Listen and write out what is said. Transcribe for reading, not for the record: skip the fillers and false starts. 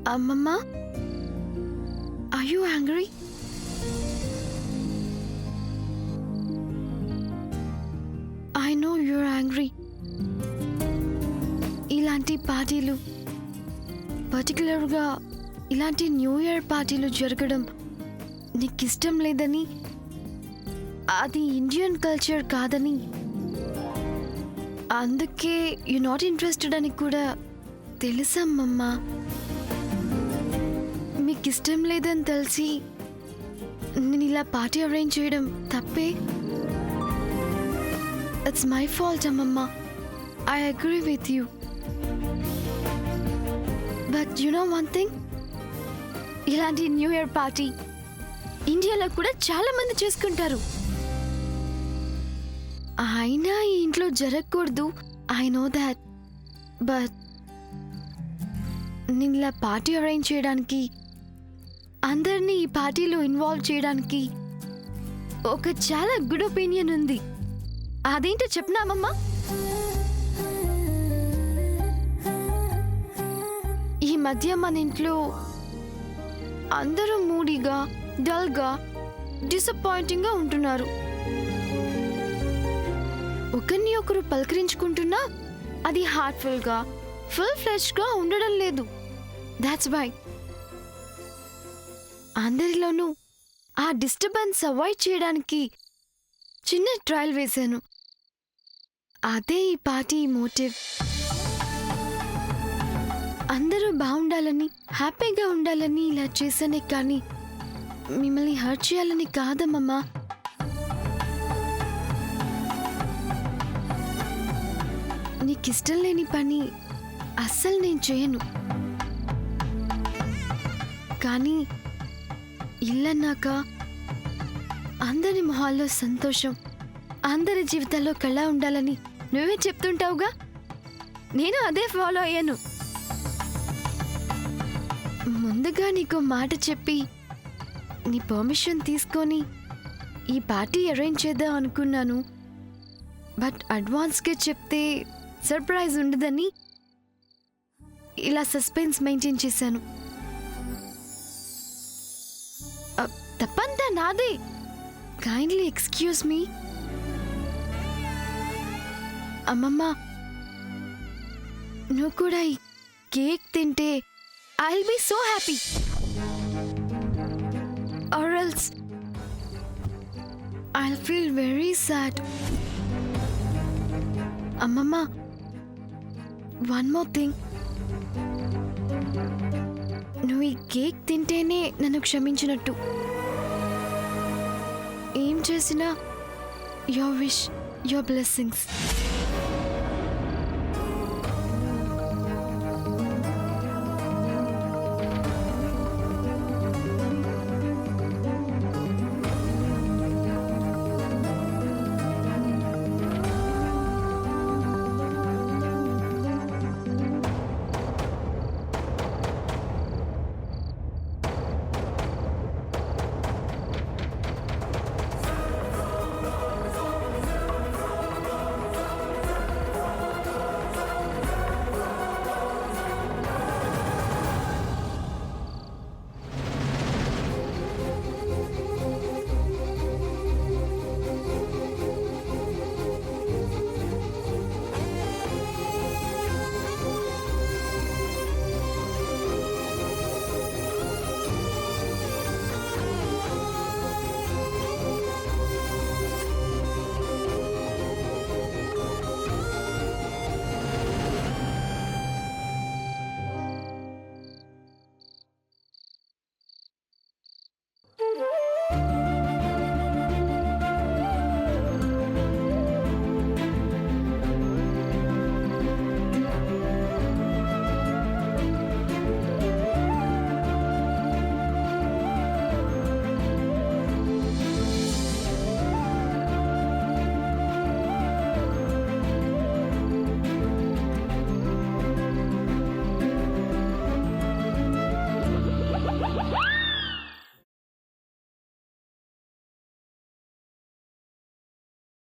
Mama, are you angry? I know you're angry. ఇలాంటి పార్టీలు పర్టికులర్గా ఇలాంటి న్యూ ఇయర్ పార్టీలు జరగడం నీకు ఇష్టం లేదని, అది ఇండియన్ కల్చర్ కాదని, అందుకే యు నాట్ ఇంట్రెస్టెడ్ అని కూడా తెలుసమ్మమ్మా. మీకు ఇష్టం లేదని తెలిసి నేను ఇలా పార్టీ అరేంజ్ చేయడం తప్పే. ఇట్స్ మై ఫాల్ట్ అమ్మమ్మ. I agree with you. But you know one thing, ఇలాంటి న్యూ ఇయర్ పార్టీ ఇండియాలో కూడా చాలా మంది చేసుకుంటారు. అయినా ఈ ఇంట్లో జరగకూడదు, ఐ నో దాట్. బట్ నేను ఇలా పార్టీ అరేంజ్ చేయడానికి, అందరినీ ఈ పార్టీలో ఇన్వాల్వ్ చేయడానికి ఒక చాలా గుడ్ ఒపీనియన్ ఉంది. అదేంటో చెప్పినామమ్మా. ఈ మధ్య మన ఇంట్లో అందరూ మూడీగా, డల్గా, డిసప్పాయింటింగ్గా ఉంటున్నారు. ఒకరిని ఒకరు పలకరించుకుంటున్నా అది హార్ట్ఫుల్గా, ఫుల్ ఫ్లెష్గా ఉండడం లేదు. దాట్స్ వై అందరిలోనూ ఆ డిస్టర్బెన్స్ అవాయిడ్ చేయడానికి చిన్న ట్రయల్ వేశాను. అదే ఈ పార్టీ మోటివ్. అందరూ బాగుండాలని, హ్యాపీగా ఉండాలని ఇలా చేశానే కానీ మిమ్మల్ని హర్ట్ చేయాలని కాదమ్మమ్మా. నీకిష్టం లేని పని అస్సలు నేను చేయను. కానీ ఇల్లన్నాక అందరి మొహాల్లో సంతోషం, అందరి జీవితాల్లో కళ ఉండాలని నువ్వే చెప్తుంటావుగా. నేను అదే ఫాలో అయ్యాను. ముందుగా నీకు మాట చెప్పి నీ పర్మిషన్ తీసుకొని ఈ పార్టీ అరేంజ్ చేద్దాం అనుకున్నాను. బట్ అడ్వాన్స్గా చెప్తే సర్ప్రైజ్ ఉండదని ఇలా సస్పెన్స్ మెయింటైన్ చేశాను. తప్పంతా నాదే. Kindly excuse me. అమ్మమ్మ, నువ్వు కూడా ఈ కేక్ తింటే I'll be so happy. Or else I'll feel very sad. అమ్మమ్మ, వన్ మోర్ థింగ్. నువ్వు ఈ కేక్ తింటేనే నన్ను క్షమించినట్టు. ఏం చేసినా యోర్ విష్, యోర్ బ్లెస్సింగ్స్.